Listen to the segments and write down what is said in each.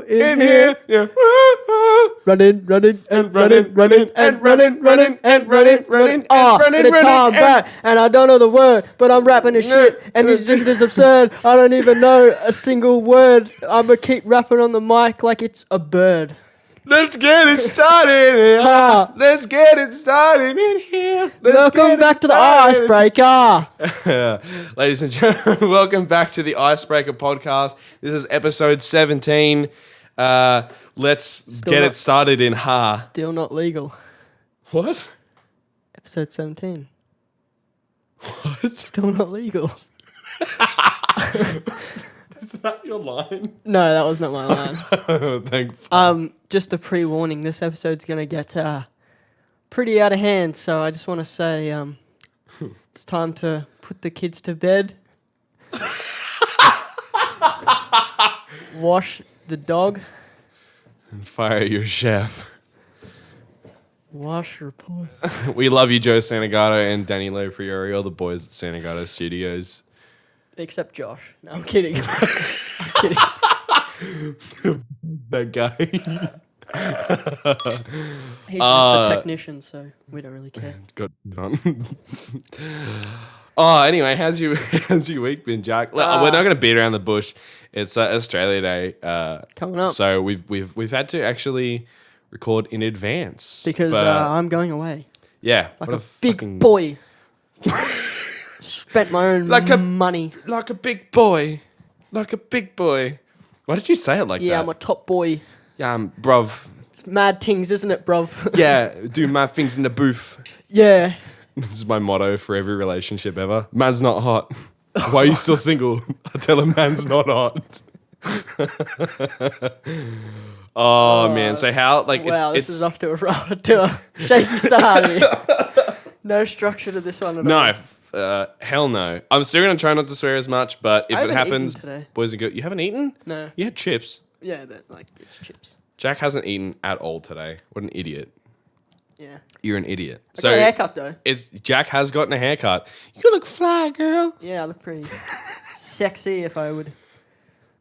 in here. Yeah. Running and running and running. In a time back, and I don't know the word, but I'm rapping this shit, and it's just absurd. I don't even know a single word. I'ma keep rapping on the mic like it's a bird. Let's get it started. Let's get it started in here. Welcome back to the Icebreaker. Ladies and gentlemen, welcome back to the Icebreaker podcast. This is episode 17. Let's get it started in ha. Still not legal. What? Episode 17. What? Still not legal. Is that your line? No, that was not my line. Thank Just a pre-warning, this episode's going to get pretty out of hand, so I just want to say it's time to put the kids to bed. Wash the dog. And fire your chef. Wash your puss. We love you, Joe Santagato and Danny Lowe Priori, all the boys at Santagato Studios. Except Josh. No, I'm kidding. I'm kidding. That guy. He's just a technician, so we don't really care. Got on. Oh, anyway, how's your week been, Jack? We're not going to beat around the bush. It's Australia Day coming up, so we've had to actually record in advance because I'm going away. Yeah, like a big boy. Spent my own money. Like a big boy. Like a big boy. Why did you say it like that? Yeah, I'm a top boy. Yeah, bruv. It's mad things, isn't it, bruv? Yeah, do mad things in the booth. Yeah. This is my motto for every relationship ever. Man's not hot. Why are you still single? I tell him man's not hot. Oh, man. So how, like, wow, this is off to a shaky start here. No structure to this one at all. No. Hell no. I'm still going to try not to swear as much, but if it happens, today. Boys and girls, you haven't eaten? No. You had chips. Yeah, it's chips. Jack hasn't eaten at all today. What an idiot. Yeah. You're an idiot. I got a haircut though. Jack has gotten a haircut. You look fly, girl. Yeah, I look pretty sexy. If I would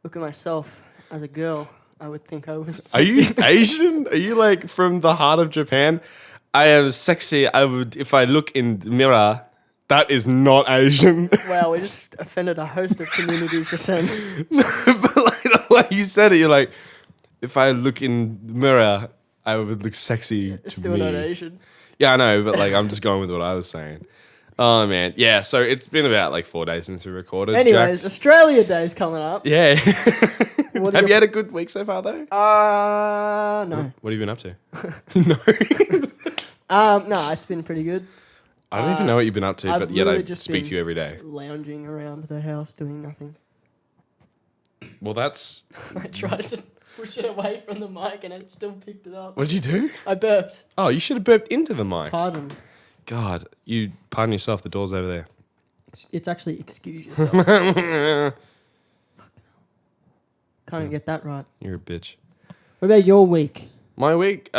look at myself as a girl, I would think I was sexy. Are you Asian? Are you like from the heart of Japan? I am sexy. I would, if I look in the mirror. That is not Asian. Wow, we just offended a host of communities just saying. But like the way you said it, you're like, if I look in the mirror, I would look sexy to Still me. not Asian. Yeah, I know, but like I'm just going with what I was saying. Oh man, yeah. So it's been about like 4 days since we recorded. Anyways, Jack. Australia Day's coming up. Yeah. Have you had a good week so far though? No. What have you been up to? No, it's been pretty good. I don't even know what you've been up to, but yet I just speak to you every day. Lounging around the house doing nothing. Well, that's. I tried to push it away from the mic and it still picked it up. What did you do? I burped. Oh, you should have burped into the mic. Pardon. God, you pardon yourself. The door's over there. It's actually excuse yourself. Fucking hell. Can't even get that right. You're a bitch. What about your week? My week,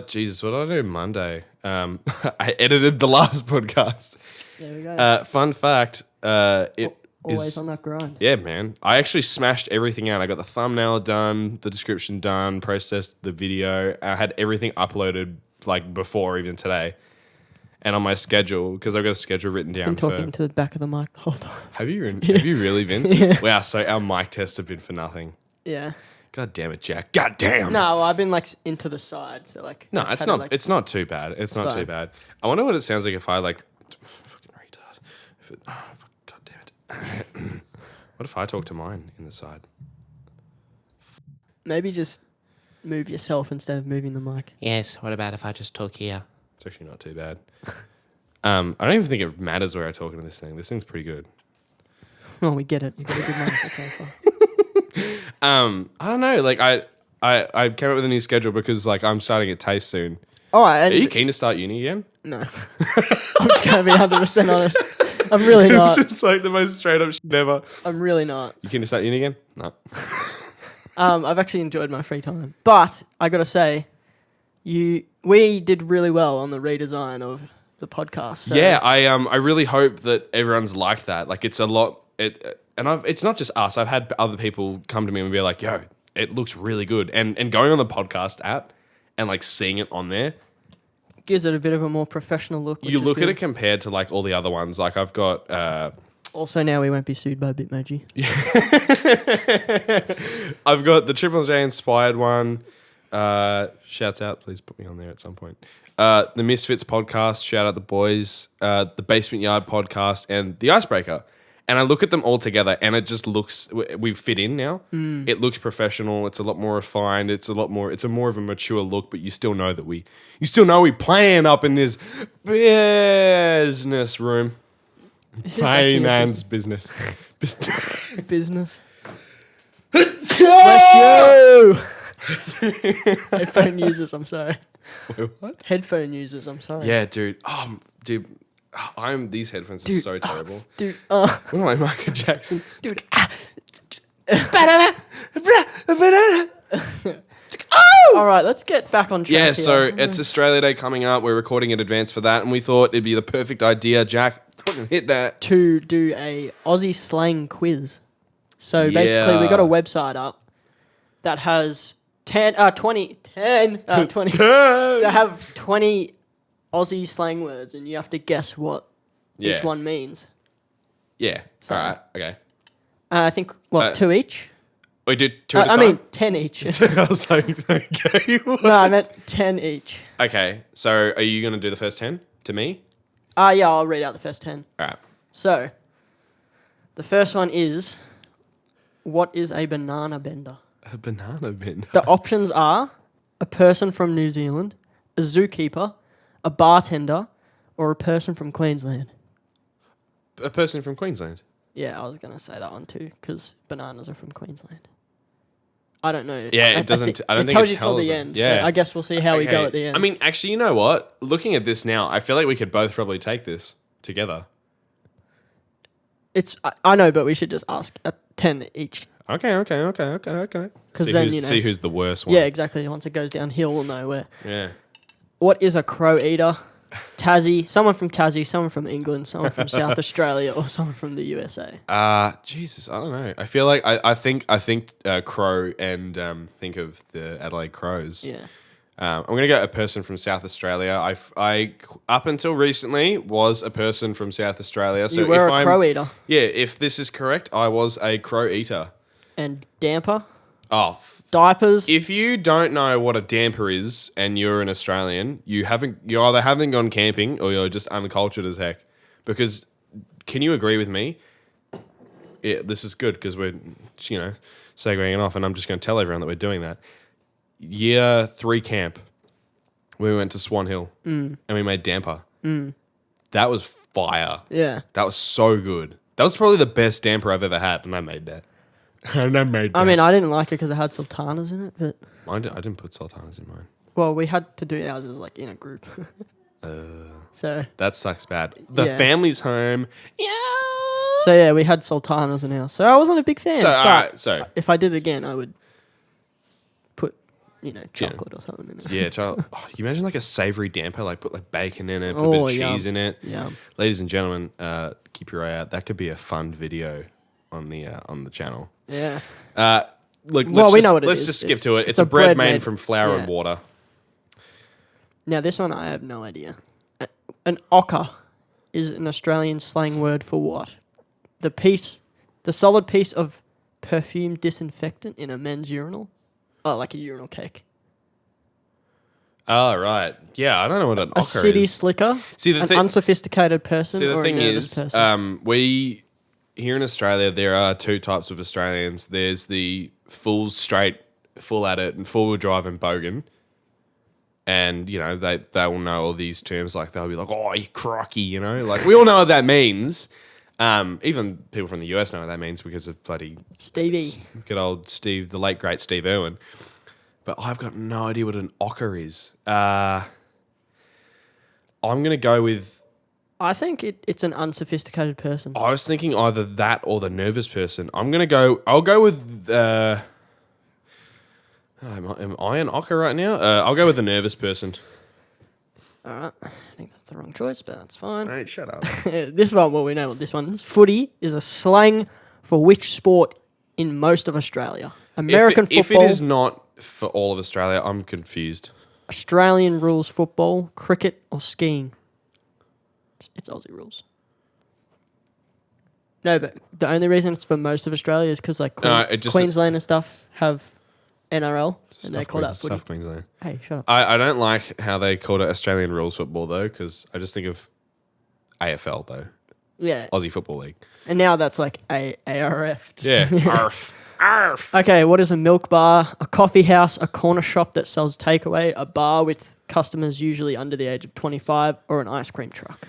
Jesus, what did I do Monday? I edited the last podcast. There we go. Fun fact, Always is on that grind. Yeah, man. I actually smashed everything out. I got the thumbnail done, the description done, processed the video. I had everything uploaded like before even today. And on my schedule, because I've got a schedule written down. Been talking to the back of the mic the whole time. Have you really been? Yeah. Wow, so our mic tests have been for nothing. Yeah. God damn it, Jack. God damn. No, I've been like into the side, so like. No, it's not. It's not too bad. It's not too bad. I wonder what it sounds like if I like, fucking retard. God damn it. What if I talk to mine in the side? Maybe just move yourself instead of moving the mic. Yes. What about if I just talk here? It's actually not too bad. I don't even think it matters where I talk into this thing. This thing's pretty good. Oh, we get it. You got a good mic. Okay, fine. I don't know. Like I came up with a new schedule because like I'm starting at TAFE soon. All right. Are you keen to start uni again? No. I'm just going to be 100% honest. I'm really not. It's just like the most straight up shit ever. I'm really not. You keen to start uni again? No. I've actually enjoyed my free time. But I got to say, we did really well on the redesign of the podcast. So. Yeah, I really hope that everyone's liked that. Like it's a lot. It's not just us. I've had other people come to me and be like, "Yo, it looks really good. And going on the podcast app and like seeing it on there, Gives it a bit of a more professiontional look. you look at it compared to like all the other ones. Like I've got. Also, now we won't be sued by Bitmoji. I've got the Triple J inspired one. Shouts out, please put me on there at some point. The Misfits podcast, shout out the boys. The Basement Yard podcast and the Icebreaker. And I look at them all together, and it just looks. We fit in now. It looks professional. It's a lot more refined. It's a more of a mature look. But you still know we playing up in this business room. Finance business. Business. Bless you. Headphone users, I'm sorry. Wait, what? Headphone users, I'm sorry. Yeah, dude. These headphones are so terrible. Dude, What am I, Michael Jackson? dude. All right, let's get back on track. Yeah, here. so it's Australia Day coming up. We're recording in advance for that, and we thought it'd be the perfect idea, Jack. Fucking hit that. To do a Aussie slang quiz. So basically, we got a website up that has 20. They have 20 Aussie slang words, and you have to guess what each one means. Yeah. So- All right. Okay. I think, two each? We did two at a time? I mean, 10 each. I was like, okay. No, I meant 10 each. Okay, so are you going to do the first 10 to me? Yeah, I'll read out the first 10. All right. So, the first one is, what is a banana bender? A banana bender. The options are a person from New Zealand, a zookeeper, a bartender, or a person from Queensland. A person from Queensland. Yeah, I was going to say that one too, because bananas are from Queensland. I don't know. Yeah, it doesn't. I don't think tells it you till tells the us. end. Yeah. So I guess we'll see how we go at the end. I mean, actually, you know what? Looking at this now, I feel like we could both probably take this together. I know, but we should just ask at 10 each. Okay. Because then, see who's the worst one. Yeah, exactly. Once it goes downhill, we'll know where. Yeah. What is a crow eater? Tassie, someone from Tassie, someone from England, someone from South Australia, or someone from the USA. Jesus, I don't know. I feel like I think crow and think of the Adelaide Crows. Yeah. I'm gonna go a person from South Australia. I up until recently was a person from South Australia. So You were if a crow eater. Yeah, if this is correct, I was a crow eater. And damper, Oh. diapers. If you don't know what a damper is and you're an Australian, you either haven't gone camping or you're just uncultured as heck. Because can you agree with me? Yeah, this is good because we're segueing off, and I'm just going to tell everyone that we're doing that. Year 3 camp, we went to Swan Hill and we made damper. That was fire. Yeah. That was so good. That was probably the best damper I've ever had, and I made that. I mean, I didn't like it because it had sultanas in it, but... I didn't put sultanas in mine. Well, we had to do ours as like in a group. So... That sucks bad. The Yeah. family's home. Yeah. So yeah, we had sultanas in ours. So I wasn't a big fan. So, but alright, so... if I did it again, I would put, chocolate or something in it. Yeah, child. Oh, you imagine like a savory damper, like put like bacon in it, put a Oh, bit of yum. cheese in it. Yeah. Ladies and gentlemen, keep your eye out. That could be a fun video on the channel. Yeah. Look, Well, we know what it let's is. just skip It's- to it. it's It's a a bread bread made made- from flour and yeah. water. Now this one I have no idea. An ochre is an Australian slang word for what? The solid piece of perfume disinfectant in a men's urinal. Oh, like a urinal cake. Oh, right. Yeah, I don't know what an A ochre city is. slicker. See, the An thing- unsophisticated person. See, the or thing a nervous is, person. we here in Australia, there are two types of Australians. There's the full straight, full at it, and four-wheel drive and bogan. And, they will know all these terms. Like, they'll be like, oh, you crocky, Like, we all know what that means. Even people from the US know what that means because of bloody Stevie. good old Steve, the late, great Steve Irwin. But I've got no idea what an ochre is. I'm going to go with... I think it's an unsophisticated person. I was thinking either that or the nervous person. I'll go with... am I an ochre right now? I'll go with the nervous person. All right. I think that's the wrong choice, but that's fine. Mate, shut up. This one, well, we know what this one is. Footy is a slang for which sport in most of Australia? American If football, it is not for all of Australia, I'm confused. Australian rules football, cricket, or skiing. It's Aussie rules. No, but the only reason it's for most of Australia is because like No, it just- Queensland and stuff have NRL and they Stuff call that footy. Stuff Queensland. Hey, shut up. I don't like how they called it Australian rules football though, because I just think of AFL though, Yeah, Aussie Football League. and now that's like ARF. Yeah, arf, arf. Okay, what is a milk bar? A coffee house, a corner shop that sells takeaway, a bar with customers usually under the age of 25, or an ice cream truck?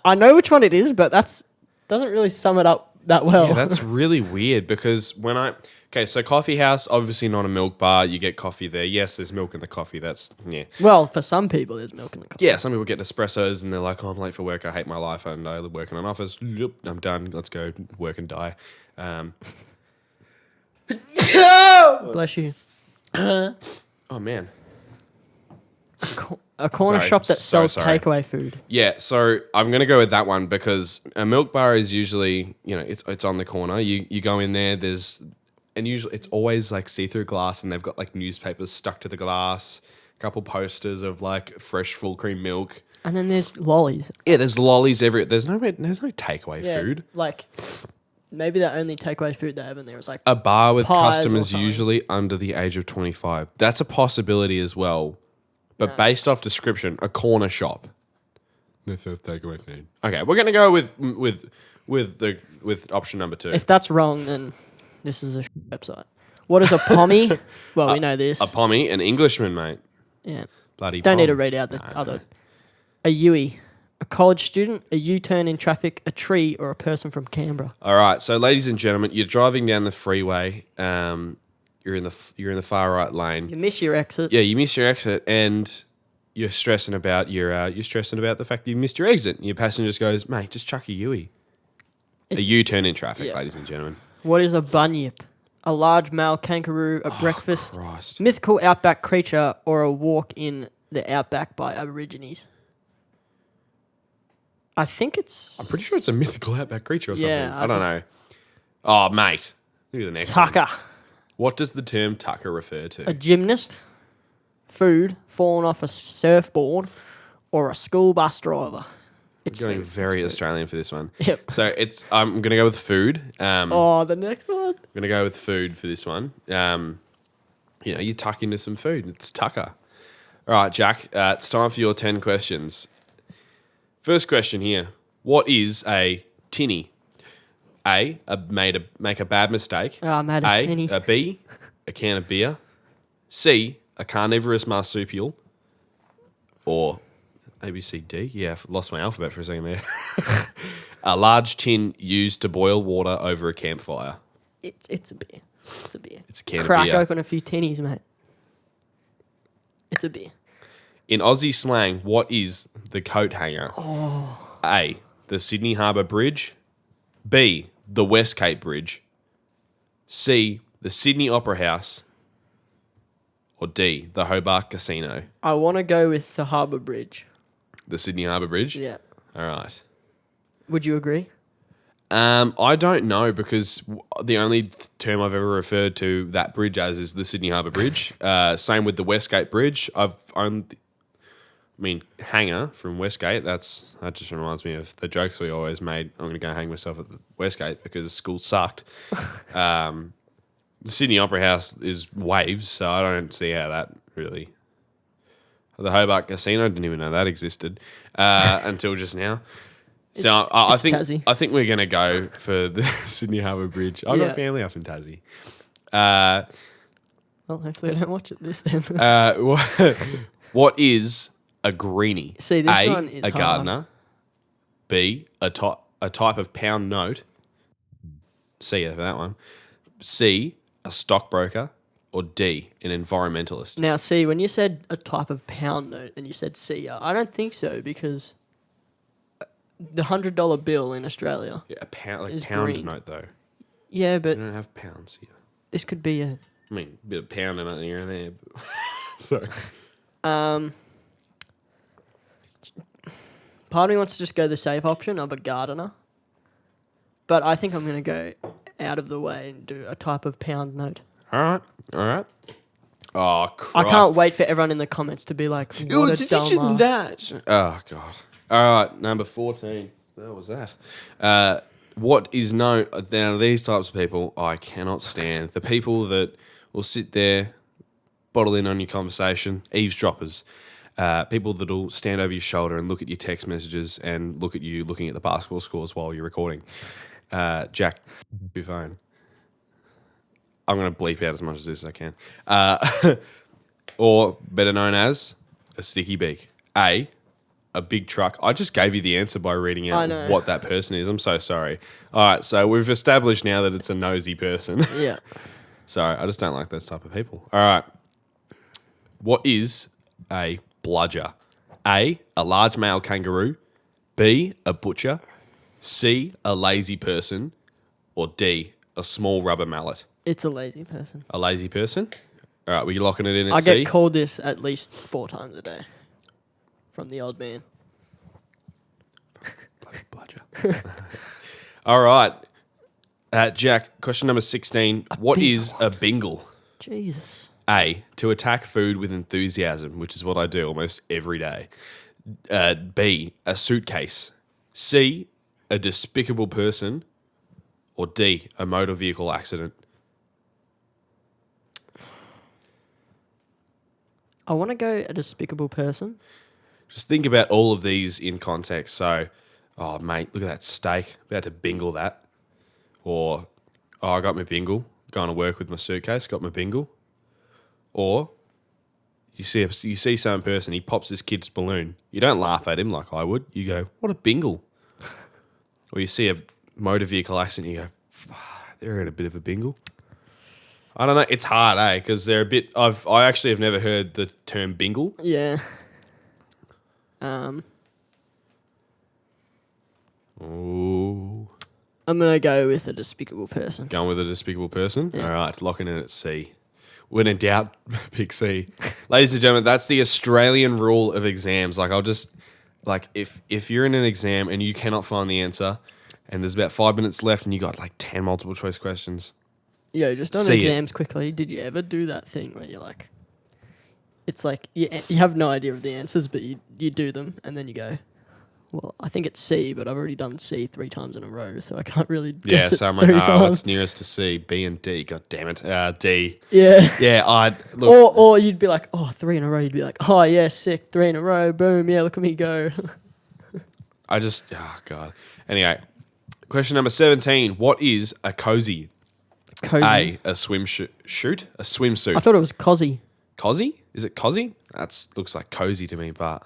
I know which one it is, but doesn't really sum it up that well. Yeah, that's really weird because so coffee house, obviously not a milk bar. You get coffee there. Yes, there's milk in the coffee. That's, yeah. Well, for some people, there's milk in the coffee. Yeah, some people get espressos and they're like, oh, I'm late for work. I hate my life and I work in an office. Yep, I'm done. Let's go work and die. Bless you. Oh, man. A corner Sorry, shop that so sells sorry. takeaway food. Yeah, so I'm gonna go with that one because a milk bar is usually, it's on the corner. You go in there, and usually it's always like see-through glass, and they've got like newspapers stuck to the glass, a couple posters of like fresh full cream milk. And then there's lollies. Yeah, there's lollies everywhere. There's no takeaway Yeah, food. like maybe the only takeaway food they have in there is like A bar with pies or customers something. usually under the age of 25. That's a possibility as well. But based off description, a corner shop. They serve takeaway food. Okay, we're gonna go with option number 2. If that's wrong, then this is a website. What is a pommy? Well, we know this. A pommy, an Englishman, mate. Yeah. Bloody Don't need pom. to read out the No, other. no. A Yui, a college student, a U-turn in traffic, a tree, or a person from Canberra. All right, so ladies and gentlemen, you're driving down the freeway. You're in the far right lane. You miss your exit. Yeah, you miss your exit, and you're stressing about the fact that you missed your exit. And your passenger just goes, "Mate, just chuck a Yui." A U-turn in traffic, Yeah. ladies and gentlemen. What is a bunyip? A large male kangaroo, a breakfast, Christ. mythical outback creature, or a walk in the outback by Aborigines? I think it's I'm pretty sure it's a mythical outback creature or something. Yeah, I don't know. Oh, mate. Look at the next one. tucker. What does the term tucker refer to? A gymnast, food, fallen off a surfboard, or a school bus driver. It's Going food. very Australian for this one. Yep. So I'm gonna go with food. Oh, the next one. I'm gonna go with food for this one. You tuck into some food. It's tucker. All right, Jack. It's time for your 10 questions. First question here: what is a tinny? A make a bad mistake. Oh, I made a tinny. A B, a can of beer. C, a carnivorous marsupial. Or A, B, C, D. Yeah, I've lost my alphabet for a second there. A large tin used to boil water over a campfire. It's a beer. It's a beer. It's a can of Crack beer. open a few tinnies, mate. It's a beer. In Aussie slang, what is the coat hanger? A, the Sydney Harbour Bridge. B, the Westgate Bridge. C, the Sydney Opera House. Or D, the Hobart Casino. I want to go with the Harbour Bridge. The Sydney Harbour Bridge? Yeah. All right. Would you agree? I don't know because the only term I've ever referred to that bridge as is the Sydney Harbour Bridge. Same with the Westgate Bridge. Hanger from Westgate. That just reminds me of the jokes we always made. I'm going to go hang myself at the Westgate because school sucked. The Sydney Opera House is waves, so I don't see how that really. The Hobart Casino, I didn't even know that existed until just now. So I it's think Tassie. I think we're gonna go for the Sydney Harbour Bridge. I've Yeah. got family up in Tassie. Well, hopefully I don't watch it this then. What is a greenie? See, this A, one is a hard. gardener. B, a type of pound note. C, for that one. C, a stockbroker. Or D, an environmentalist. Now, see, when you said a type of pound note and you said C, I don't think so because the $100 bill in Australia. Yeah, a pound, is pound green. note though. Yeah, but We don't have pounds here. this could be a I mean, a bit of pound and here and there. But sorry. part of me wants to just go the safe option of a gardener. But I think I'm going to go out of the way and do a type of pound note. All right. Oh, Christ. I can't wait for everyone in the comments to be like, what a dumbass. That. Oh, God. All right, number 14. What was that? What is known... Now, these types of people, I cannot stand. The people that will sit there, bottle in on your conversation, eavesdroppers. People that will stand over your shoulder and look at your text messages and look at you looking at the basketball scores while you're recording. Jack, your phone. I'm going to bleep out as much of this as I can. Or better known as a sticky beak. A big truck. I just gave you the answer by reading out what that person is. I'm so sorry. All right, so we've established now that it's a nosy person. Yeah. Sorry, I just don't like those type of people. All right. What is a bludger? A large male kangaroo. B, a butcher. C, a lazy person. Or D, a small rubber mallet. It's a lazy person. A lazy person? All right, we're locking it in at I C? get called this at least 4 times a day from the old man. Bloody bludger. All right. Jack, question number 16. What is a bingle? Jesus. A, to attack food with enthusiasm, which is what I do almost every day. B, a suitcase. C, a despicable person. Or D, a motor vehicle accident. I want to go a despicable person. Just think about all of these in context. So, oh, mate, look at that steak. About to bingle that. Or, oh, I got my bingle. Going to work with my suitcase. Got my bingle. Or, you see some person, he pops this kid's balloon. You don't laugh at him like I would. You go, what a bingle. Or you see a motor vehicle accident, you go, they're in a bit of a bingle. I don't know. It's hard, eh? Because they're a bit... I actually have never heard the term bingle. Yeah. Ooh. I'm going to go with a despicable person. Going with a despicable person? Yeah. All right, locking in at C. When in doubt, pick C. Ladies and gentlemen, that's the Australian rule of exams. Like, I'll just... Like, if you're in an exam and you cannot find the answer and there's about 5 minutes left and you got, like, 10 multiple choice questions... Yo, just on See exams quickly, did you ever do that thing where you're like, it's like, you have no idea of the answers, but you do them, and then you go, well, I think it's C, but I've already done C 3 times in a row, so I can't really guess it so I'm 3 like, times. what's nearest to C? B and D. God damn it. D. Yeah. Yeah, I'd... Look, Or you'd be like, 3 in a row. You'd be like, oh, yeah, sick, 3 in a row, boom, yeah, look at me go. I just... Oh, God. Anyway, question number 17. What is a cozy? Cozy. A swimsuit. A swimsuit. I thought it was cozy. Cozy? Is it cozy? That looks like cozy to me, but...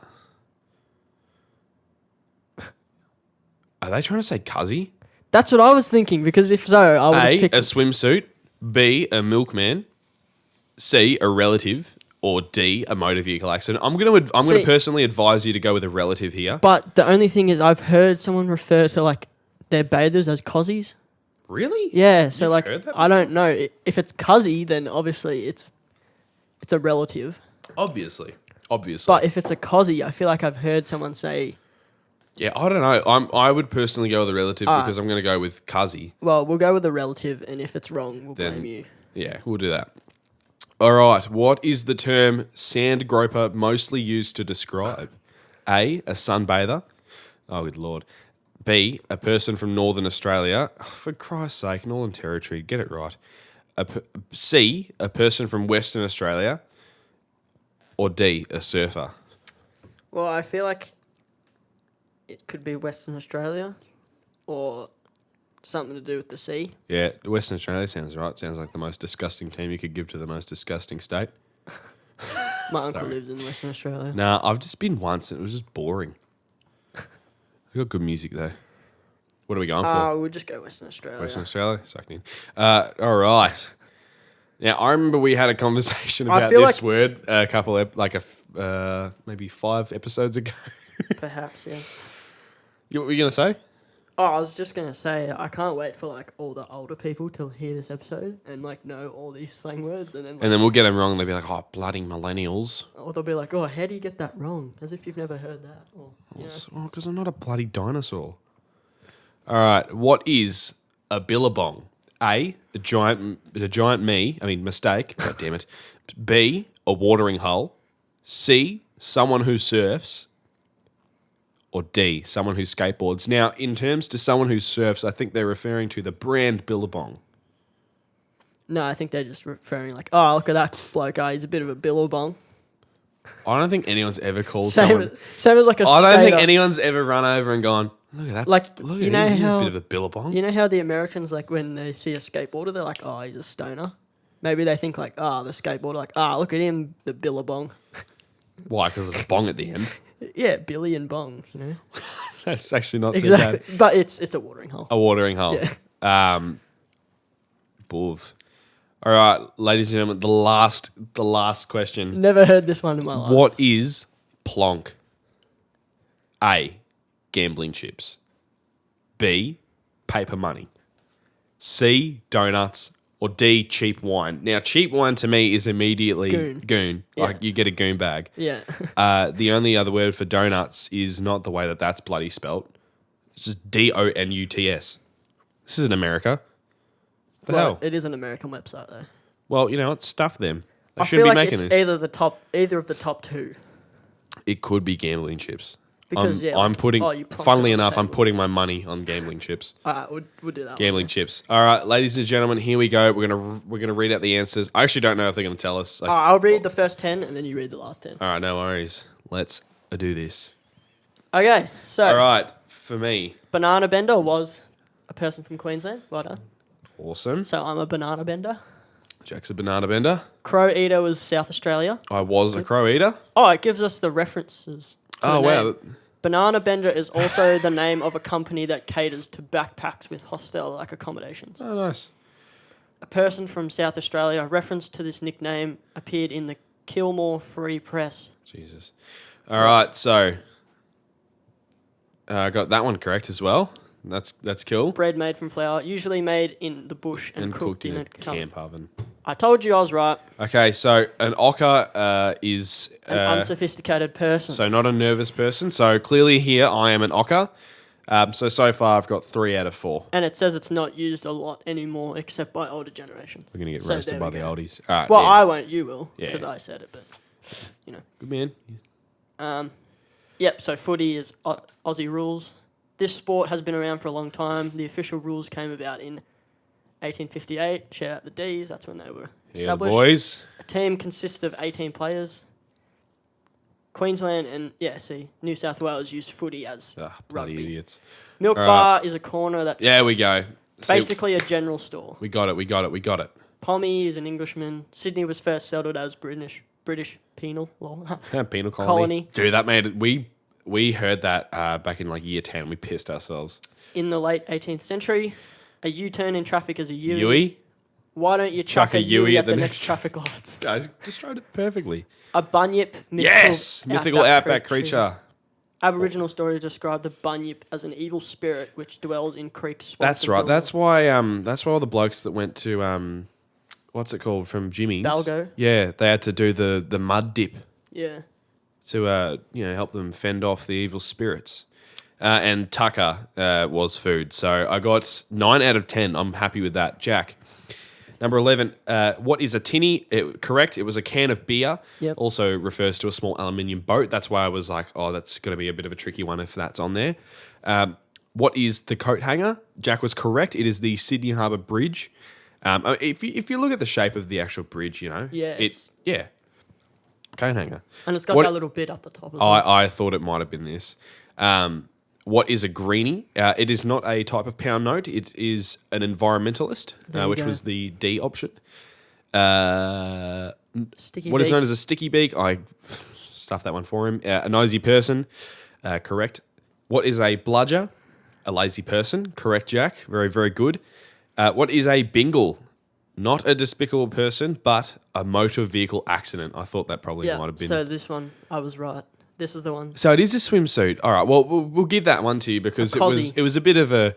Are they trying to say cozy? That's what I was thinking, because if so, I would have A, picked... a swimsuit. B, a milkman. C, a relative. Or D, a motor vehicle accident. I'm gonna personally advise you to go with a relative here. But the only thing is, I've heard someone refer to, like, their bathers as cozies. Really? Yeah, so You've like, heard that I don't know. If it's cuzzy, then obviously it's a relative. Obviously. But if it's a cozzy, I feel like I've heard someone say... Yeah, I don't know. I would personally go with a relative because I'm going to go with cuzzy. Well, we'll go with a relative, and if it's wrong, we'll Then- blame you. Yeah, we'll do that. All right. What is the term sand groper mostly used to describe? A sunbather. Oh, good Lord. B, a person from Northern Australia. Oh, for Christ's sake, Northern Territory, get it right. C, a person from Western Australia. Or D, a surfer. Well, I feel like it could be Western Australia or something to do with the sea. Yeah, Western Australia sounds right. Sounds like the most disgusting team you could give to the most disgusting state. My uncle lives in Western Australia. Nah, I've just been once and it was just boring. We got good music though. What are we going for? We'll just go Western Australia. Western Australia? Sucked in. All right. Now, I remember we had a conversation about feel this like- word a couple maybe 5 episodes ago. Perhaps, yes. What were you going to say? Oh, I was just going to say, I can't wait for like all the older people to hear this episode and like know all these slang words, and then like, And then we'll get them wrong. They'll be like, oh, bloody millennials. or they'll be like, oh, how do you get that wrong? As if you've never heard that. Or, you know. Well, because I'm not a bloody dinosaur. All right. What is a billabong? A giant mistake. God damn it. B, a watering hole. C, someone who surfs. Or D, someone who skateboards. Now, in terms to someone who surfs, I think they're referring to the brand Billabong. No, I think they're just referring like, oh, look at that bloke. He's a bit of a billabong. I don't think anyone's ever called Same someone. as like a I skater. don't think anyone's ever run over and gone, look at that. Like, look you at know him. He's how- a bit of a Billabong. You know how the Americans, like, when they see a skateboarder, they're like, oh, he's a stoner? Maybe they think like, the skateboarder, like, look at him, the billabong. Why? Because of a bong at the end. Yeah, Billy and Bong, you know? That's actually not too Exactly. bad. But it's a watering hole. A watering hole. Yeah. Boof. All right, ladies and gentlemen, the last question. Never heard this one in my life. What is plonk? A, gambling chips. B, paper money. C, donuts. Or D, cheap wine. Now, cheap wine to me is immediately goon. Yeah. Like you get a goon bag. Yeah. The only other word for donuts is not the way that that's bloody spelt. It's just DONUTS. This isn't America. The Well, hell? it is an American website, though. Well, you know what? Stuff them. They I shouldn't feel be like making it's this. either of the top two. It could be gambling chips. Because, I'm putting. you plonked Funnily it on the enough, I'm table. putting my money on gambling chips. All right, we'll do that. Gambling chips. All right, ladies and gentlemen, here we go. We're gonna read out the answers. I actually don't know if they're gonna tell us. Like, I'll read the first 10 and then you read the last 10. all right, no worries. Let's do this. Okay, so All right, for me, banana bender was a person from Queensland. Well done. awesome. So I'm a banana bender. Jack's a banana bender. Crow eater was South Australia. I was a crow eater. Oh, it gives us the references. To Oh the wow. name. Banana bender is also the name of a company that caters to backpacks with hostel-like accommodations. Oh nice. A person from South Australia, a reference to this nickname appeared in the Kilmore Free Press. Jesus. All right, so I got that one correct as well. That's cool. Bread made from flour, usually made in the bush and cooked in a camp oven. I told you I was right. Okay, so an ocker is An unsophisticated person. so not a nervous person. So clearly here I am an ocker. So far I've got 3 out of 4. And it says it's not used a lot anymore except by older generations. We're gonna get So roasted there by we the go. oldies. All right. Well, yeah. I won't, you will, Yeah. because I said it, but, you know. Good man. Yep, so footy is Aussie rules. This sport has been around for a long time. The official rules came about in 1858. Shout out the D's, that's when they were Yeah, established. boys. A team consists of 18 players. Queensland and, New South Wales use footy as Bloody rugby. idiots. Milk All Bar is a corner that's Yeah, we go. See, basically a general store. we got it. Pommy is an Englishman. Sydney was first settled as British penal law. Penal colony. Colony. Dude, that made it. We heard that back in like year 10. We pissed ourselves. In the late 18th century, a U-turn in traffic is a Yui. Yui? Why don't you chuck a Yui at the next traffic lights? I described it perfectly. A bunyip. Mythical outback creature. Aboriginal stories describe the bunyip as an evil spirit which dwells in creeks. swamps, That's and right. hills. That's why all the blokes that went to what's it called from Jimmy's? Balgo. Yeah, they had to do the mud dip Yeah. to help them fend off the evil spirits. And tucker was food. So I got 9 out of 10. I'm happy with that. Jack. Number 11, what is a tinny? Correct, it was a can of beer. Yep. Also refers to a small aluminium boat. That's why I was like, oh, that's going to be a bit of a tricky one if that's on there. What is the coat hanger? Jack was correct. It is the Sydney Harbour Bridge. If you look at the shape of the actual bridge, Yeah, it's coat hanger. And it's got What- that little bit up the top as well. I thought it might have been this. What is a greenie? It is not a type of pound note. It is an environmentalist, There you which go. was the D option. Sticky What is beak. known as a sticky beak? I stuffed that one for him. A nosy person. Correct. What is a bludger? A lazy person. Correct, Jack. Very, very good. What is a bingle? Not a despicable person, but a motor vehicle accident. I thought that probably might have been. So this one, I was right. This is the one. So it is a swimsuit. All right. Well, we'll give that one to you because A cosy. it was a bit of a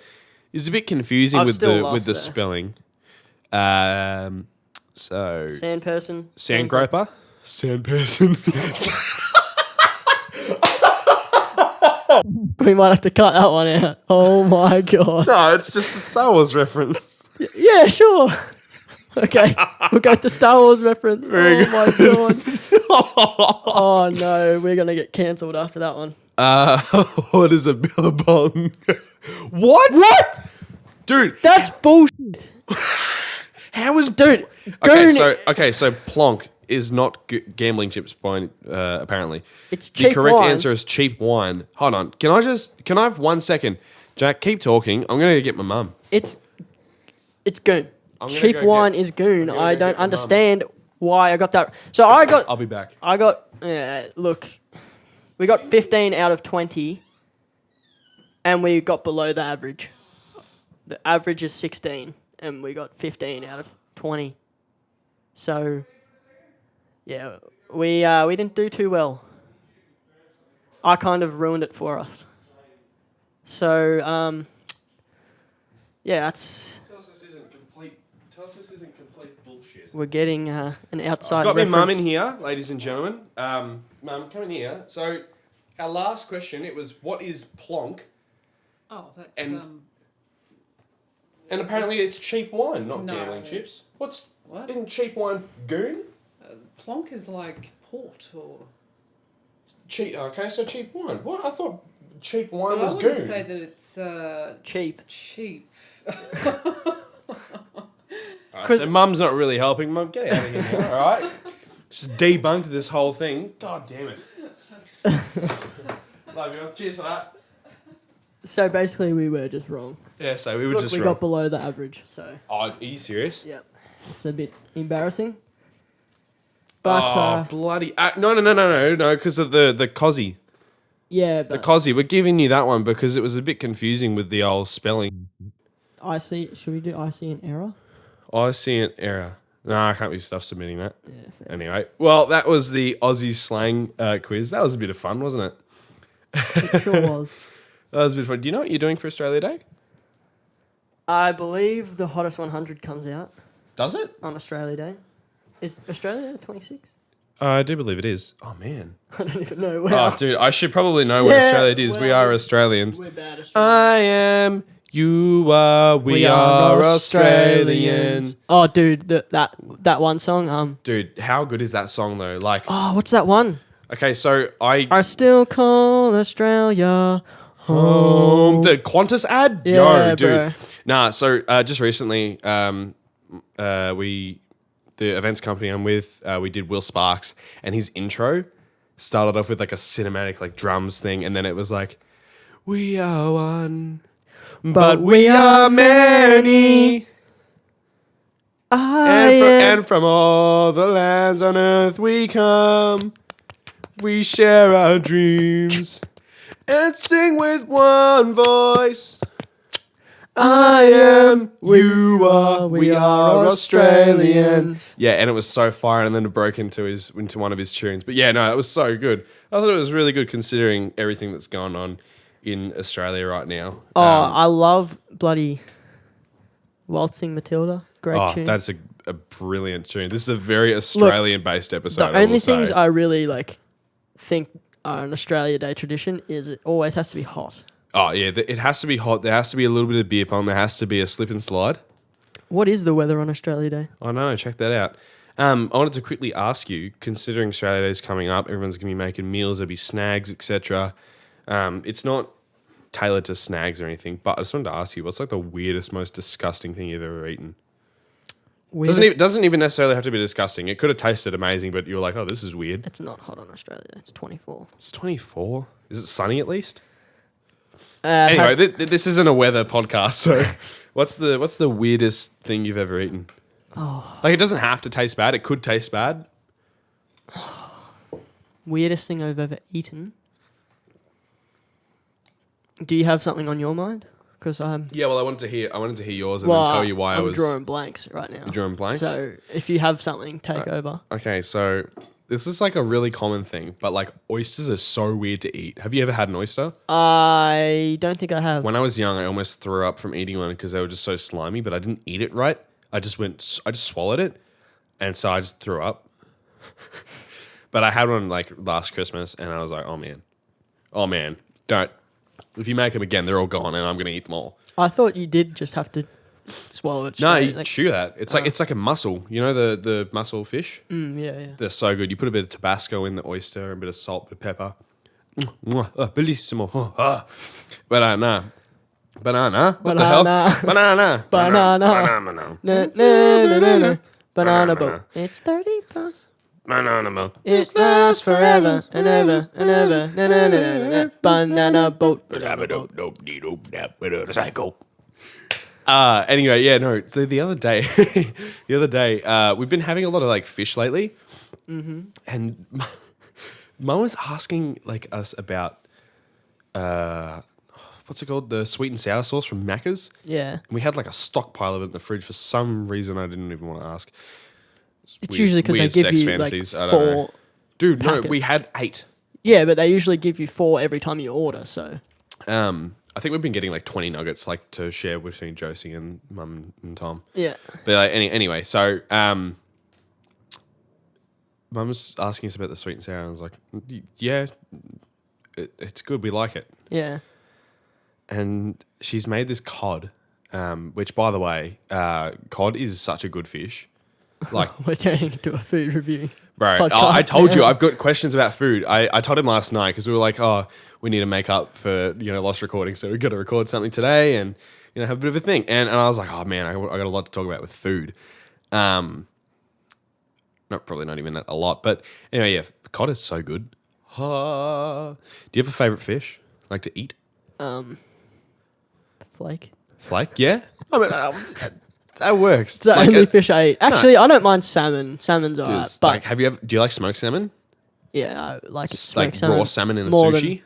confusing I've with still the lost there. spelling. So Sand person. sand groper, sand person. We might have to cut that one out. Oh my god. No, it's just a Star Wars reference. Yeah, sure. Okay, we'll go with the Star Wars reference. Very Oh my god. Oh no, we're gonna get cancelled after that one. What is a billabong? What? Dude, That's bullshit. how is Dude, Okay, so plonk is not gambling chips point apparently. It's The cheap correct wine. answer is cheap wine. Hold on. Can I have 1 second? Jack, keep talking. I'm going to get my mum. It's goon. gonna Cheap go wine get- is goon. I'm gonna I go don't get my mum. understand why I got that. So I'll be back. Look, we got 15 out of 20 and we got below the average. The average is 16 and we got 15 out of 20. So yeah, we didn't do too well. I kind of ruined it for us. So yeah, that's Tell us this isn't complete bullshit. we're getting an outside I've got my reference. mum in here, ladies and gentlemen. Mum, come in here. So, our last question, it was, what is plonk? Oh, that's And- And apparently it's cheap wine, not No. gambling chips. What? Isn't cheap wine goon? Plonk is like port or. Cheap. Okay, so cheap wine. What? I thought cheap wine But I was wouldn't goon. say that it's Cheap. cheap. Alright, so mum's not really helping. Mum, get out of here now, alright? Just debunked this whole thing. God damn it. Love you. Cheers for that. So basically, we were just wrong. Yeah, so we were Look, just we wrong. got below the average, so Oh, are you serious? yeah, it's a bit embarrassing. But Oh, bloody... no, because of the Cozzy. yeah, The but Cozzy. We're giving you that one because it was a bit confusing with the old spelling. I see. Should we do I see an error? I see an error. Nah, I can't be stuff submitting that. Yeah, fair. Anyway, well, that was the Aussie Slang quiz. That was a bit of fun, wasn't it? It sure was. That was a bit of fun. Do you know what you're doing for Australia Day? I believe the hottest 100 comes out Does it? on Australia Day. Is Australia Day 26? I do believe it is. Oh, man. I don't even know. Wow. Oh, dude, I should probably know what Yeah, Australia is. We well, are Australians. We're bad Australians. I am, you are, we are Australians. Oh, dude, that one song. Dude, how good is that song, though? Like, Oh, what's that one? okay, so I still call Australia home. the Qantas ad? Yeah, Yo, dude. bro. Nah, so just recently, the events company I'm with, we did Will Sparks, and his intro started off with like a cinematic like drums thing, and then it was like, we are one, but we are many. And from all the lands on earth we come, we share our dreams and sing with one voice. I am, you are, we are Australians. Yeah, and it was so fire, and then it broke into one of his tunes. But yeah, no, it was so good. I thought it was really good considering everything that's going on in Australia right now. Oh, I love bloody Waltzing Matilda. Great tune. That's a brilliant tune. This is a very Australian-based episode. The only things I really think are an Australia Day tradition is it always has to be hot. Oh, yeah, it has to be hot. There has to be a little bit of beer pong. There has to be a slip and slide. What is the weather on Australia Day? I know, check that out. I wanted to quickly ask you, considering Australia Day is coming up, everyone's going to be making meals, there'll be snags, etc. It's not tailored to snags or anything, but I just wanted to ask you, what's like the weirdest, most disgusting thing you've ever eaten? Doesn't even necessarily have to be disgusting. It could have tasted amazing, but you were like, oh, this is weird. It's not hot on Australia. It's 24. It's 24. Is it sunny at least? Have- Anyway, this isn't a weather podcast, so what's the weirdest thing you've ever eaten? Oh. Like, it doesn't have to taste bad. It could taste bad. weirdest thing I've ever eaten. Do you have something on your mind? Because I'm. Yeah, well, I wanted to hear yours and then tell you why I'm I was drawing blanks right now. You're drawing blanks? So if you have something, take over. Okay, so this is like a really common thing, but like oysters are so weird to eat. Have you ever had an oyster? I don't think I have. When I was young, I almost threw up from eating one because they were just so slimy, but I didn't eat it right. I just swallowed it, and so I just threw up. But I had one like last Christmas, and I was like, oh man, If you make them again, they're all gone, and I'm gonna eat them all. I thought you did just have to swallow it. No, straight, you like, chew that. It's like a mussel. You know the mussel fish? yeah. They're so good. You put a bit of Tabasco in the oyster, and a bit of salt, bit of pepper. Bellissimo. Banana. Banana. What the hell? Banana. Banana. Banana. Na, na, na, na, na. Banana boat. It's 30 plus. Banana. It lasts forever and ever and ever. Na, na, na, na, na. Banana boat. Banana boat. Cycle. Anyway, yeah, no. So the other day, we've been having a lot of like fish lately, and Mum was asking like us about what's it called, the sweet and sour sauce from Macca's. Yeah. And we had like a stockpile of it in the fridge for some reason I didn't even want to ask. It's usually because they weird give sex you fantasies, I like don't 4. know. Dude, packets. no, we had 8. Yeah, but they usually give you 4 every time you order. So I think we've been getting like 20 nuggets like to share between Josie and Mum and Tom. yeah. But like, anyway, so Mum was asking us about the sweet and sour, and I was like, yeah, it's good. We like it. Yeah. And she's made this cod, which, by the way, cod is such a good fish. Like, We're turning into a food review. bro, podcast I told now. you I've got questions about food. I told him last night because we were like, oh, we need to make up for lost recording, so we've got to record something today and have a bit of a thing. And I was like, oh man, I got a lot to talk about with food. Probably not even a lot, but anyway, yeah, cod is so good. Do you have a favorite fish like to eat? Flake. Flake, yeah. I mean, that works. It's the only fish I eat. Actually, I don't mind salmon. Salmon's alright, but Do you like smoked salmon? yeah, I like Like smoked salmon. raw salmon in a more sushi? than-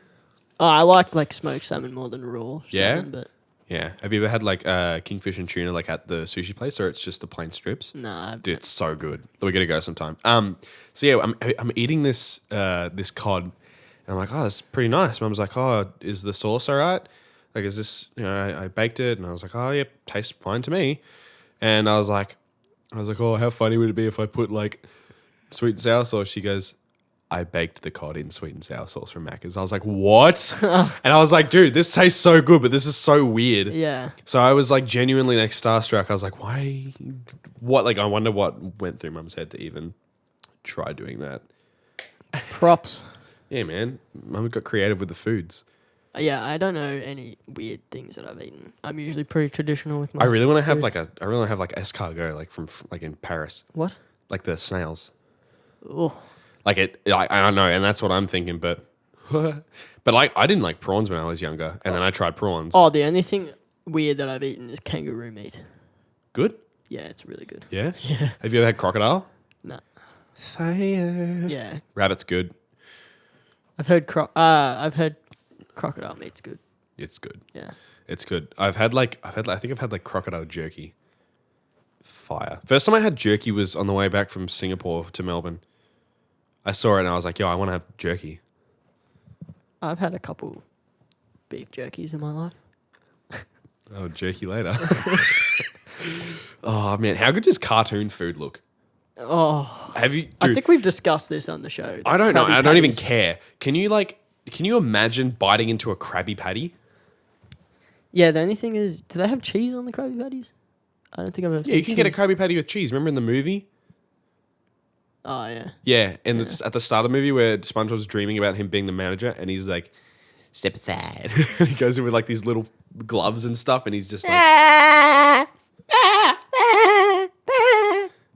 I like smoked salmon more than raw Yeah? salmon, but Yeah. Have you ever had like kingfish and tuna like at the sushi place, or it's just the plain strips? nah. Dude, it's so good. We gotta go sometime. So yeah, I'm eating this this cod, and I'm like, oh, that's pretty nice. Mum's like, oh, is the sauce alright? Like, is this? I baked it, and I was like, oh, yeah, tastes fine to me. And I was like, oh, how funny would it be if I put like sweet and sour sauce? She goes, I baked the cod in sweet and sour sauce from Macca's. I was like, what? And I was like, dude, this tastes so good, but this is so weird. Yeah. So I was like genuinely like starstruck. I was like, why? What? Like, I wonder what went through Mum's head to even try doing that. Props. Yeah, man. Mum got creative with the foods. Yeah, I don't know any weird things that I've eaten. I'm usually pretty traditional with my. I really want to have food. like escargot, like from like in Paris, What? like the snails. Oh, Like I don't know, and that's what I'm thinking. But like I didn't like prawns when I was younger, and then I tried prawns. oh, the only thing weird that I've eaten is kangaroo meat. Good. Yeah, it's really good. Yeah. Have you ever had crocodile? Nah. Fire. Yeah, Rabbit's good. I've heard crocodile meat's good. It's good. Yeah. It's good. I think I've had like crocodile jerky. Fire. First time I had jerky was on the way back from Singapore to Melbourne. I saw it and I was like, yo, I want to have jerky. I've had a couple beef jerkies in my life. Oh, jerky later. Oh man, how good does cartoon food look? Oh, Have you? Dude, I think we've discussed this on the show. I don't know. Krabby I don't even Patties. care. Can you imagine biting into a Krabby Patty? Yeah, the only thing is, do they have cheese on the Krabby Patties? I don't think I've ever seen Yeah, you can get a cheese. Krabby Patty with cheese. Remember in the movie? Oh, yeah. Yeah, and it's at the start of the movie where SpongeBob's dreaming about him being the manager, and he's like, Step aside. he goes in with like these little gloves and stuff, and he's just like,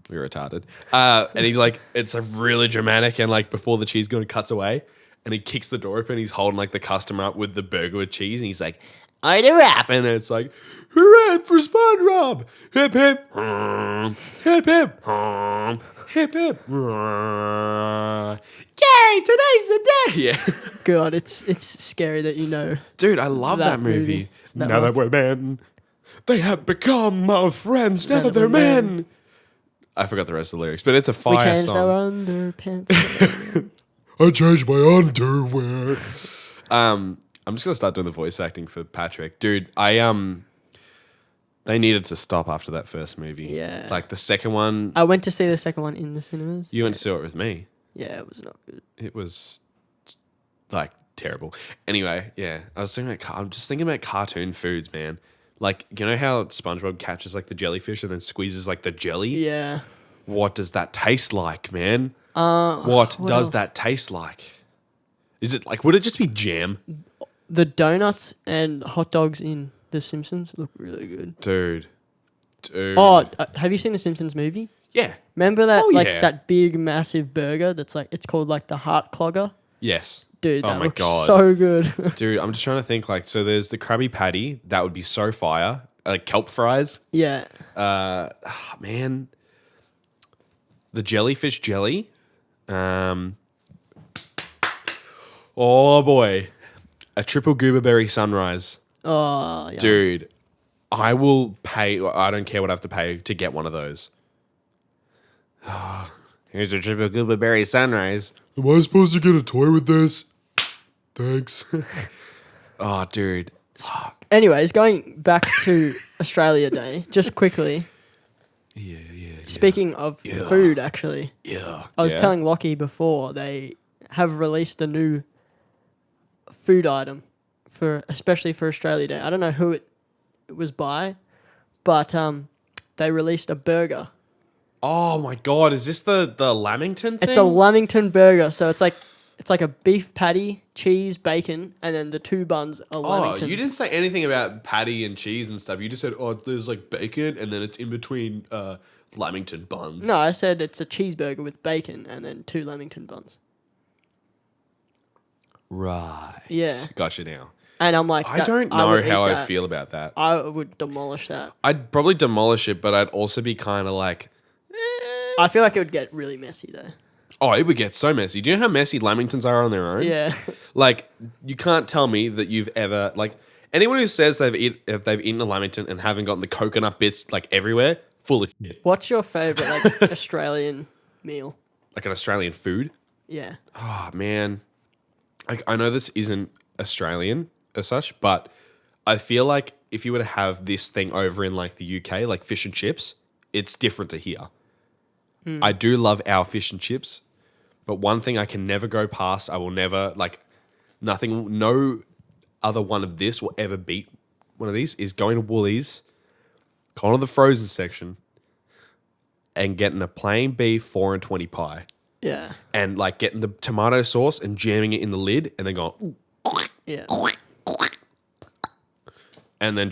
we're retarded. And he's like, it's a really dramatic, and like before the cheese gun cuts away, and he kicks the door open, he's holding like the customer up with the burger with cheese, and he's like, order up, and then it's like, hooray for SpongeBob! Hip hip, hip hip, hip hip. Gary, today's the day. Yeah, God, it's scary that you know. dude, I love that movie. Now that we're men, they have become our friends. Now that they're men. I forgot the rest of the lyrics, but it's a fire We changed song. our underpants. I changed my underwear. I'm just gonna start doing the voice acting for Patrick, dude. They needed to stop after that first movie. Yeah. like the second one. I went to see the second one in the cinemas. You went to see it with me. Yeah, it was not good. It was Like terrible. Anyway, yeah, I was thinking I'm just thinking about cartoon foods, man. Like, you know how SpongeBob catches like the jellyfish and then squeezes like the jelly? Yeah. What does that taste like, man? What does else? that taste like? Is it like, would it just be jam? The donuts and hot dogs in The Simpsons look really good. Dude. Oh, have you seen The Simpsons movie? Yeah. Remember that yeah. that big massive burger that's like it's called like the Heart Clogger? Yes. Dude, that my looks God. so good. Dude, I'm just trying to think like, so there's the Krabby Patty. That would be so fire. Like kelp fries. Yeah. Man. The jellyfish jelly. Oh boy. A triple goober berry sunrise. Oh, yeah. Dude, I will pay. I don't care what I have to pay to get one of those. Here's a triple goober berry sunrise. Am I supposed to get a toy with this? Thanks. Oh, dude. Anyways, going back to Australia Day, just quickly. Yeah. Speaking of food, actually, Yeah. I was Yeah? telling Lockie before they have released a new food item especially for Australia Day. I don't know who it was by, but they released a burger. Oh my God, is this the Lamington thing? It's a Lamington burger, so it's like a beef patty, cheese, bacon, and then the two buns are Oh, Lamingtons. you didn't say anything about patty and cheese and stuff. You just said, oh, there's like bacon and then it's in between Lamington buns. No, I said it's a cheeseburger with bacon and then two Lamington buns. Right. Yeah. Gotcha now. And I'm like, I don't know would how eat I that. feel about that. I would demolish that. I'd probably demolish it, but I'd also be kind of like, I feel like it would get really messy though. oh, it would get so messy. Do you know how messy Lamingtons are on their own? Yeah. Like, you can't tell me that you've ever, like, anyone who says if they've eaten a Lamington and haven't gotten the coconut bits, like, everywhere, full of shit. What's your favorite like Australian meal? Like an Australian food? Yeah. Oh, man. Like, I know this isn't Australian as such, but I feel like if you were to have this thing over in, like, the UK, like fish and chips, it's different to here. I do love our fish and chips, but one thing I can never go past, I will never, like, no other one of this will ever beat one of these, is going to Woolies, going to the frozen section, and getting a plain beef 4 and 20 pie. Yeah. And, like, getting the tomato sauce and jamming it in the lid, and then going, Yeah. and then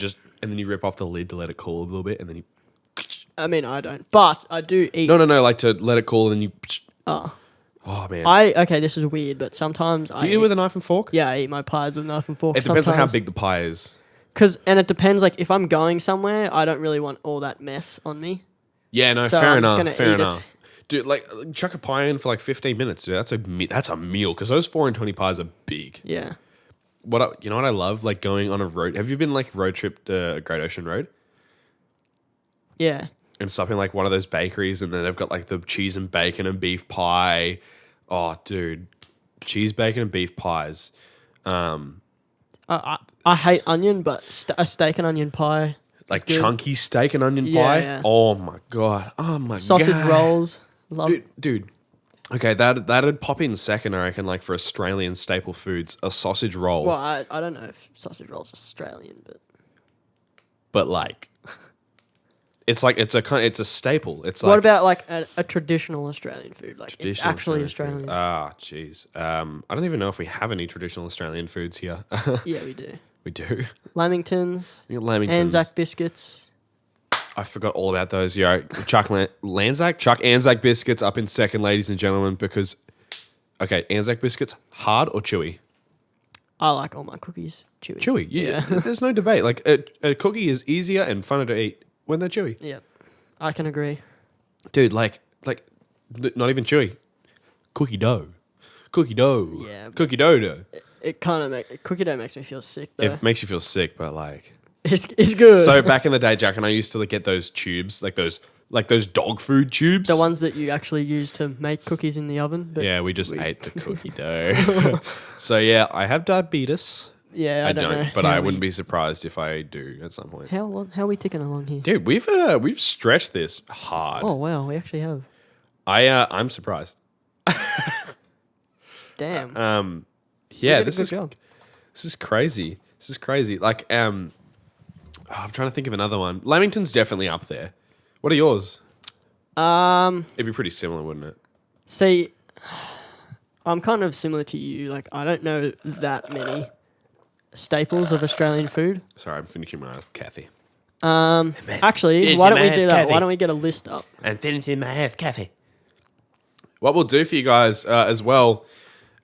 you rip off the lid to let it cool a little bit, and then you, I mean, I don't, but I do eat. no, like to let it cool, and then you, Oh. oh man. Okay, this is weird, but sometimes I Do you eat it with a knife and fork? Yeah, I eat my pies with knife and fork. It depends on how big the pie is. And it depends, like, if I'm going somewhere, I don't really want all that mess on me. Yeah, no, So fair I'm just enough. gonna Fair eat it. enough. Dude, like, chuck a pie in for like 15 minutes, dude. That's a meal, because those 4 and 20 pies are big. Yeah. You know what I love? Like, going on a road. Have you been, like, road trip to Great Ocean Road? Yeah. And stopping, like, one of those bakeries, and then they've got, like, the cheese and bacon and beef pie. Oh, dude. Cheese, bacon, and beef pies. I hate onion, but a steak and onion pie. Like, good. chunky steak and onion Yeah, pie. yeah. Oh, my God. Oh, my God. Sausage rolls. Love. Dude. Okay, that'd pop in second, I reckon, like, for Australian staple foods. A sausage roll. Well, I don't know if sausage rolls are Australian, But, like... It's a staple. It's like, what about like a traditional Australian food? Like it's traditional actually Australian food? Australian. Ah, jeez. I don't even know if we have any traditional Australian foods here. Yeah, we do. We do. Lamingtons, We got Lamingtons. Anzac biscuits. I forgot all about those. Yo, Chuck Anzac biscuits up in second, ladies and gentlemen, because okay, Anzac biscuits, hard or chewy? I like all my cookies chewy. Chewy. Yeah. There's no debate. Like a cookie is easier and funner to eat when they're chewy. Yeah, I can agree. Dude, like not even chewy. Cookie dough. Yeah, Cookie dough. It kind of cookie dough makes me feel sick though. It makes you feel sick, but like It's good. so back in the day, Jack and I used to get those tubes, like those dog food tubes. the ones that you actually use to make cookies in the oven. But Yeah, we just ate the cookie dough. So yeah, I have diabetes. yeah, I don't know. but how I we- wouldn't be surprised if I do at some point. How are we ticking along here? Dude, we've stretched this hard. Oh wow, we actually have. I'm surprised. Damn. Yeah, did a this good is job. this is crazy. This is crazy. Like, I'm trying to think of another one. Lamington's definitely up there. What are yours? It'd be pretty similar, wouldn't it? See, I'm kind of similar to you. Like, I don't know that many staples of Australian food. Sorry, I'm finishing my coffee. Actually, Finish why in don't we my do that? coffee. Why don't we get a list up? And finishing my half cafe. What we'll do for you guys as well,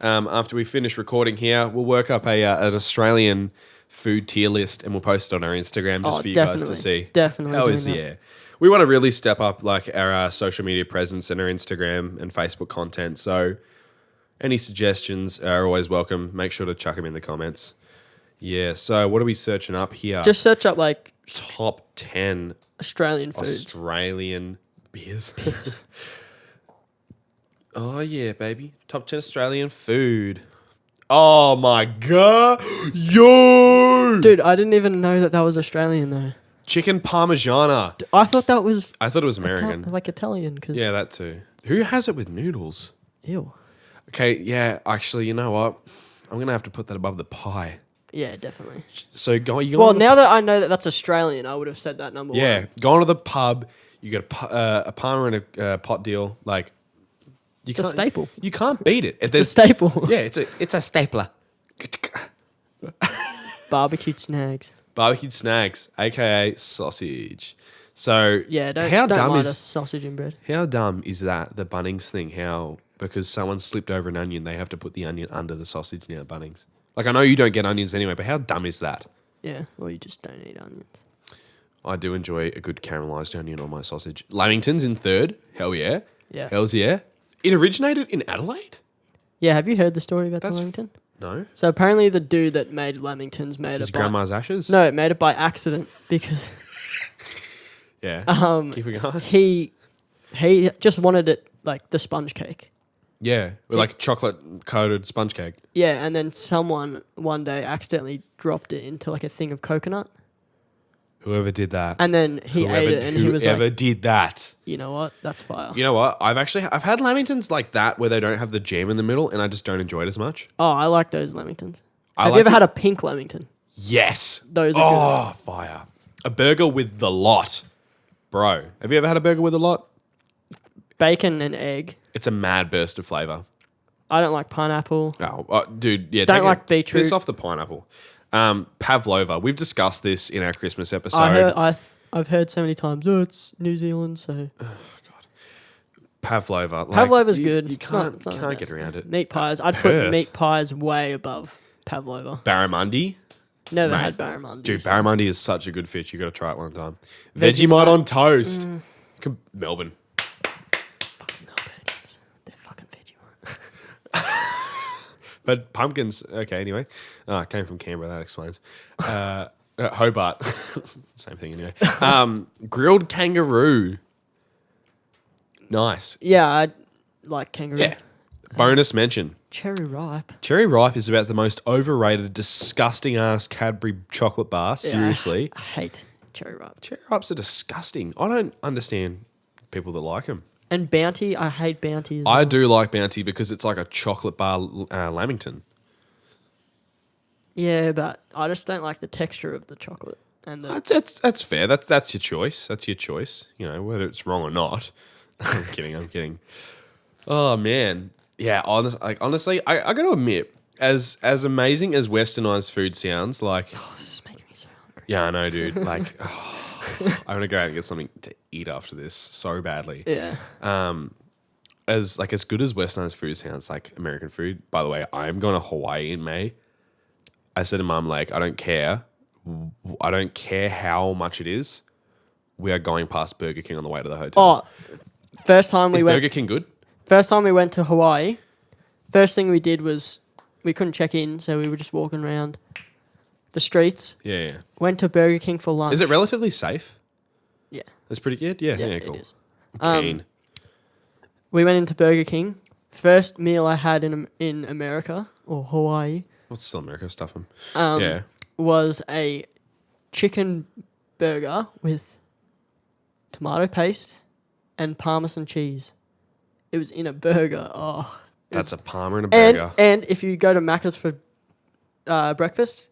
after we finish recording here, we'll work up an Australian food tier list and we'll post it on our Instagram just Oh, for you guys to definitely. see. Definitely How doing is that. yeah. We want to really step up like our social media presence and our Instagram and Facebook content. So any suggestions are always welcome. Make sure to chuck them in the comments. Yeah. So what are we searching up here? Just search up like top 10 Australian food. Australian beers. Oh yeah, baby. Top 10 Australian food. Oh my god. Yo! Dude, I didn't even know that was Australian though. Chicken Parmigiana. I thought that was I thought it was American. like Italian. Cause Yeah, that too. Who has it with noodles? ew. Okay, yeah, actually, you know what? I'm going to have to put that above the pie. Yeah, definitely. So you go Well, on the, now that I know that that's Australian, I would have said that number yeah, one. go on to the pub, you get a Parma and a pot deal, like you It's a staple. You can't beat it. It's a staple. Yeah, It's a stapler. Barbecued snags. barbecued snags, aka sausage. So Yeah, don't how dumb mind is a sausage in bread. how dumb is that? The Bunnings thing? How because someone slipped over an onion, they have to put the onion under the sausage now at Bunnings. Like I know you don't get onions anyway, but how dumb is that? Yeah, or you just don't eat onions. I do enjoy a good caramelised onion on my sausage. Lamington's in third. Hell yeah. Yeah. Hells yeah. It originated in Adelaide? Yeah, have you heard the story about the That's Lamington? No. So apparently the dude that made Lamingtons made His it by... grandma's ashes? No, it made it by accident because Yeah. Keep it going. he just wanted it like the sponge cake. Yeah. With like chocolate coated sponge cake. Yeah, and then someone one day accidentally dropped it into like a thing of coconut. Whoever did that. And then he ate it and he was whoever like, did that. you know what? That's fire. You know what? I've had Lamingtons like that where they don't have the jam in the middle and I just don't enjoy it as much. Oh, I like those Lamingtons. I Have like you ever it- had a pink Lamington? Yes. Those are Oh, fire. A burger with the lot. Bro, have you ever had a burger with a lot? good. Bacon and egg. It's a mad burst of flavour. I don't like pineapple. Oh, dude, yeah. Don't take like it- beetroot. Piss off the pineapple. Pavlova. We've discussed this in our Christmas episode. I've heard so many times, oh, it's New Zealand, so... Pavlova. Like, Pavlova's good. You It's not- can't, it's not the can't best, get around though. it. Meat pies. I'd Perth. put meat pies way above Pavlova. Barramundi. Never Mate, had barramundi. Dude, so- barramundi is such a good fish. You got to try it one time. Vegemite. Vegemite on toast. Melbourne. Fucking Melbournians. They're fucking Vegemite. But pumpkins. Okay, anyway. It came from Canberra. That explains. Hobart. Same thing anyway. Grilled kangaroo. Nice. Yeah, I like kangaroo. Yeah. Bonus mention. Cherry ripe. Cherry Ripe is about the most overrated, disgusting ass Cadbury chocolate bar. Yeah, Seriously. I hate cherry ripe. Cherry Ripes are disgusting. I don't understand people that like them. And Bounty, I hate Bounty. As I well. do like Bounty because it's like a chocolate bar Lamington. Yeah, but I just don't like the texture of the chocolate. And the, That's fair. That's your choice. That's your choice. You know, whether it's wrong or not. I'm kidding. Oh man. Yeah, honestly, I got to admit, as amazing as westernized food sounds, like this is making me so hungry. yeah, I know, dude. Like I want to go out and get something to eat after this so badly. Yeah. As good as westernized food sounds, like American food. By the way, I'm going to Hawaii in May. I said to Mum, like, I don't care how much it is. We are going past Burger King on the way to the hotel. Oh, first time we is went. Burger King good? First time we went to Hawaii, first thing we did was we couldn't check in, so we were just walking around the streets. Yeah. Went to Burger King for lunch. Is it relatively safe? Yeah. It's pretty good. Yeah, Yeah, cool. it is. I'm keen. We went into Burger King. First meal I had in America or Hawaii What's still America? Stuff them. um, was a chicken burger with tomato paste and Parmesan cheese. It was in a burger. Oh, That's a Palmer and a burger. And if you go to Macca's for breakfast,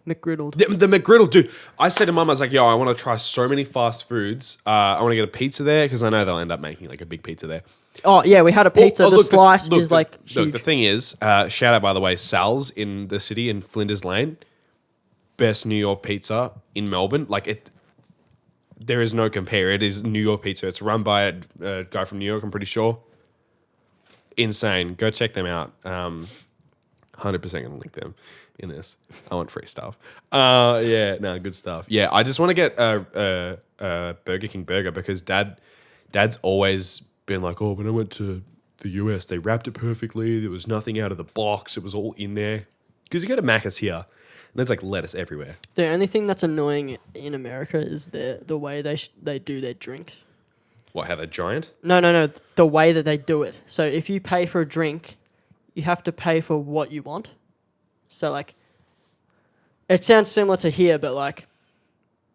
McGriddled. The McGriddle, dude. I said to Mum, I was like, yo, I want to try so many fast foods. I want to get a pizza there because I know they'll end up making like a big pizza there. Oh yeah, we had a pizza. The slice is like huge. Look, the thing is, shout out by the way, Sal's in the city in Flinders Lane, best New York pizza in Melbourne. Like it, there is no compare. It is New York pizza. It's run by a guy from New York. I'm pretty sure. Insane. Go check them out. 100% gonna link them in this. I want free stuff. Yeah, no, good stuff. Yeah, I just want to get a Burger King burger because Dad's always been like, oh, when I went to the US, they wrapped it perfectly. There was nothing out of the box. It was all in there. Because you go to Macca's here, and there's like lettuce everywhere. The only thing that's annoying in America is the way they do their drinks. What, how they're giant? No. The way that they do it. So if you pay for a drink, you have to pay for what you want. So like, it sounds similar to here, but like,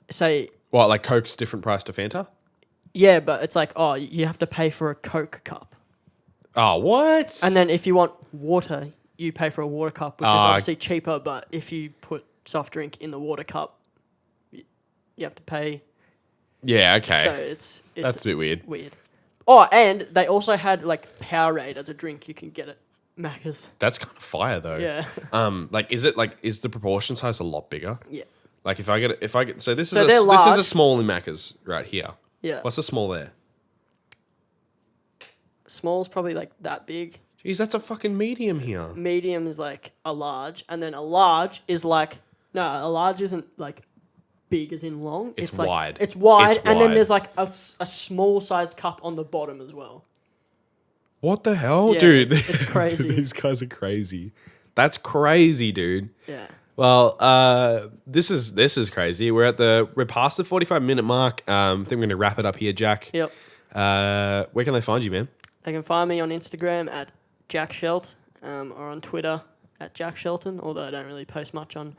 say. What, like Coke's different price to Fanta? Yeah, but it's like, oh, you have to pay for a Coke cup. Oh, what? And then if you want water, you pay for a water cup, which is obviously cheaper. But if you put soft drink in the water cup, you have to pay. Yeah, okay. So it's that's a bit weird. Oh, and they also had like Powerade as a drink you can get at Macca's. That's kind of fire though. Yeah. Is the proportion size a lot bigger? Yeah. Like if I get so this So is they're this is a large. small in Macca's right here. Yeah. What's the small there? Small's probably like that big. Jeez, that's a fucking medium here. Medium is like a large, and then a large is like a large isn't like big as in long. It's like, wide. It's wide, It's and then wide. there's like a small sized cup on the bottom as well. What the hell, Yeah, dude? it's crazy. These guys are crazy. That's crazy, dude. Yeah. Well, this is crazy. We're past the 45-minute mark. I think we're going to wrap it up here, Jack. Yep. Where can they find you, man? They can find me on Instagram at Jack Shelt, or on Twitter at Jack Shelton, although I don't really post much on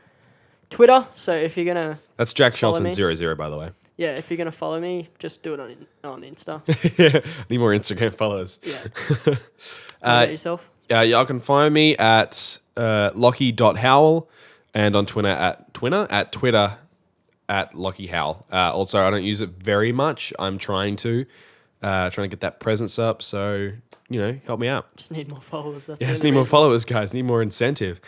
Twitter. So if you're gonna That's Jack follow Shelton me. 00, by the way. Yeah, if you're gonna follow me, just do it on Insta. Yeah, need more Instagram followers. Yeah. What about yourself? Y'all can find me at Lockie.Howell and on Twitter at Twitter at Lockie Howell. Also, I don't use it very much. I'm trying to get that presence up. So, help me out. Just need more followers. That's Yeah, the just only need more reason. followers, guys. Need more incentive.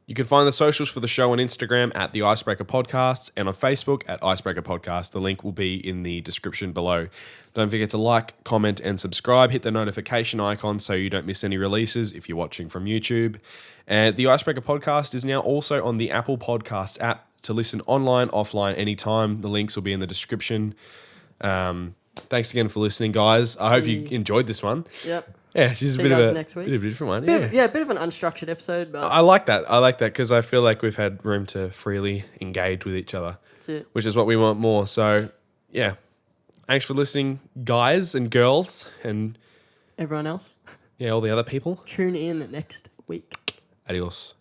You can find the socials for the show on Instagram at the Icebreaker Podcast and on Facebook at Icebreaker Podcast. The link will be in the description below. Don't forget to like, comment, and subscribe. Hit the notification icon so you don't miss any releases if you're watching from YouTube. And the Icebreaker Podcast is now also on the Apple Podcast app to listen online, offline, anytime. The links will be in the description. Thanks again for listening, guys. I hope you enjoyed this one. Yep. Yeah, she's a See bit you of guys a next week. bit of a different one. Bit of an unstructured episode, but I like that because I feel like we've had room to freely engage with each other, that's it. which is what we want more. So, yeah. Thanks for listening, guys and girls, and Everyone else, all the other people. tune in next week. Adios.